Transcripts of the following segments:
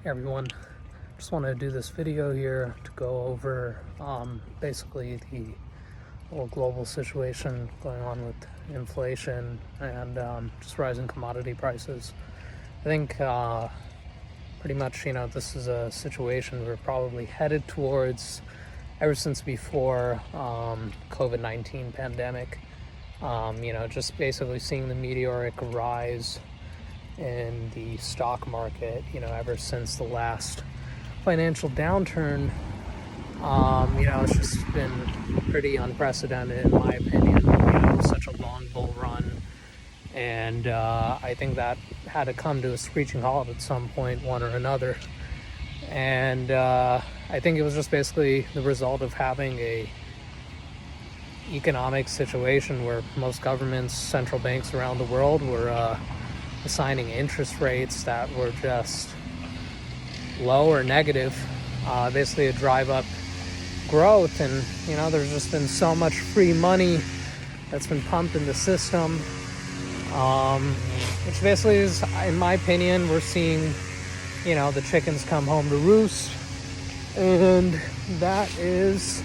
Everyone, just want to do this video here to go over basically the whole global situation going on with inflation and just rising commodity prices. I think pretty much, this is a situation we're probably headed towards ever since before COVID-19 pandemic. Just basically seeing the meteoric rise in the stock market, ever since the last financial downturn. It's just been pretty unprecedented in my opinion. Such a long bull run, and I think that had to come to a screeching halt at some point, one or another. And I think it was just basically the result of having a economic situation where most governments, central banks around the world were assigning interest rates that were just low or negative, basically to drive up growth. And there's just been so much free money that's been pumped in the system, which basically is, in my opinion, we're seeing the chickens come home to roost, and that is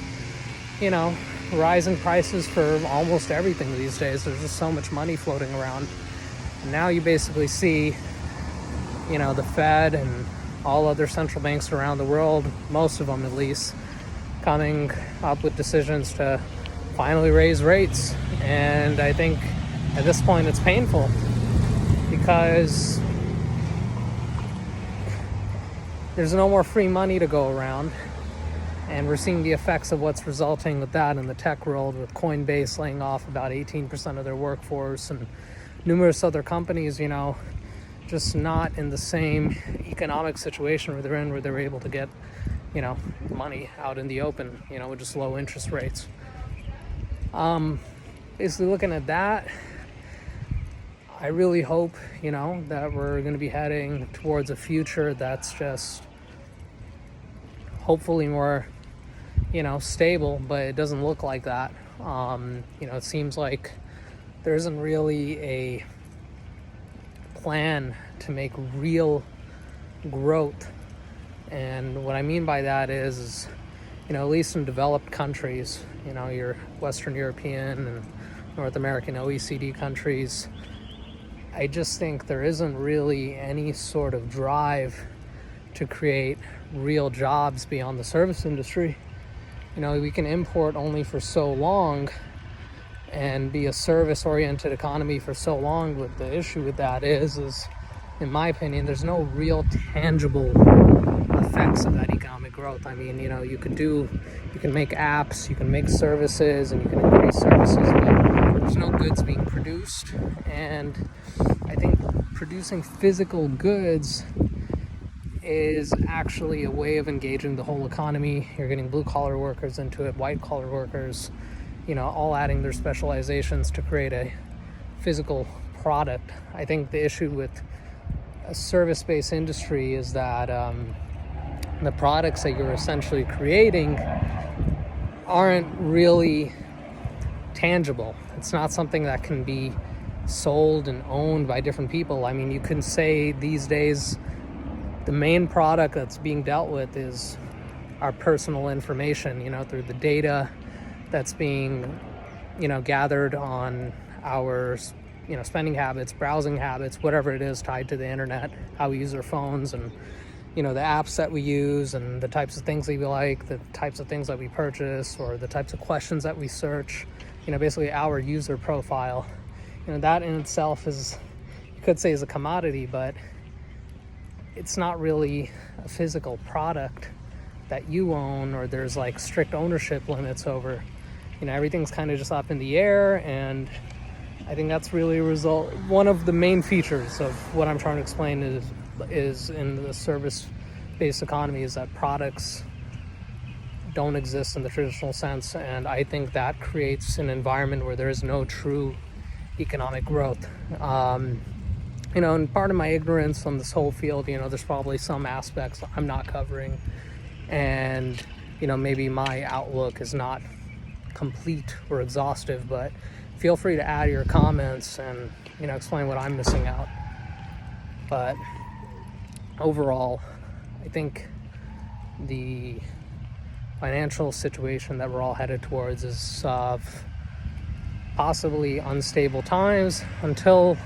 rising prices for almost everything these days. There's just so much money floating around. And now you basically see, the Fed and all other central banks around the world, most of them at least, coming up with decisions to finally raise rates. And I think at this point it's painful because there's no more free money to go around. And we're seeing the effects of what's resulting with that in the tech world, with Coinbase laying off about 18% of their workforce, and numerous other companies, just not in the same economic situation where they're in, where they're able to get, money out in the open, with just low interest rates. Basically looking at that, I really hope, that we're going to be heading towards a future that's just hopefully more, stable, but it doesn't look like that. It seems like there isn't really a plan to make real growth. And what I mean by that is, at least in developed countries, your Western European and North American OECD countries, I just think there isn't really any sort of drive to create real jobs beyond the service industry. We can import only for so long and be a service-oriented economy for so long, but the issue with that is, in my opinion, there's no real tangible effects of that economic growth. I mean, you can make apps, you can make services, and you can increase services, but there's no goods being produced. And I think producing physical goods is actually a way of engaging the whole economy. You're getting blue-collar workers into it, white-collar workers, all adding their specializations to create a physical product. I think the issue with a service-based industry is that the products that you're essentially creating aren't really tangible. It's not something that can be sold and owned by different people. I mean, you can say these days the main product that's being dealt with is our personal information, through the data that's being, gathered on our, spending habits, browsing habits, whatever it is tied to the internet, how we use our phones, and, the apps that we use, and the types of things that we like, the types of things that we purchase, or the types of questions that we search, basically our user profile. That in itself is, you could say, is a commodity, but it's not really a physical product that you own, or there's like strict ownership limits over. Everything's kind of just up in the air, and I think that's really one of the main features of what I'm trying to explain is in the service-based economy, is that products don't exist in the traditional sense, and I think that creates an environment where there is no true economic growth. And part of my ignorance on this whole field, there's probably some aspects I'm not covering, and maybe my outlook is not complete or exhaustive, but feel free to add your comments and explain what I'm missing out. But overall, I think the financial situation that we're all headed towards is possibly unstable times until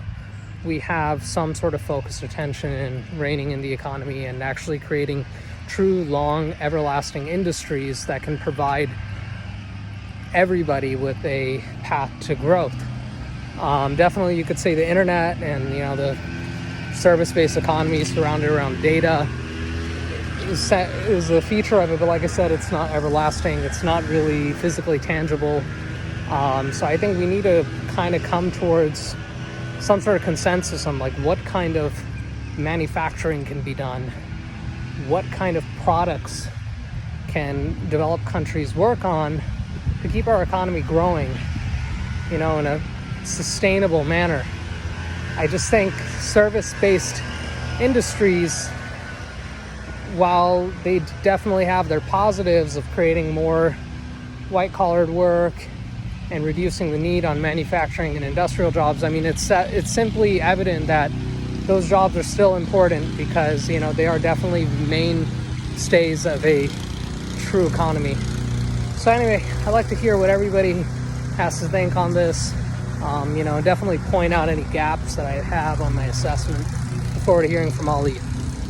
we have some sort of focused attention in reining in the economy and actually creating true, long, everlasting industries that can provide everybody with a path to growth. Definitely, you could say the internet and the service-based economy surrounded around data is a feature of it, but like I said, it's not everlasting. It's not really physically tangible. So I think we need to kind of come towards some sort of consensus on like what kind of manufacturing can be done, what kind of products can developed countries work on to keep our economy growing, in a sustainable manner. I just think service-based industries, while they definitely have their positives of creating more white-collared work and reducing the need on manufacturing and industrial jobs, I mean, it's simply evident that those jobs are still important because, they are definitely mainstays of a true economy. So anyway, I'd like to hear what everybody has to think on this. Definitely point out any gaps that I have on my assessment. Look forward to hearing from all of you.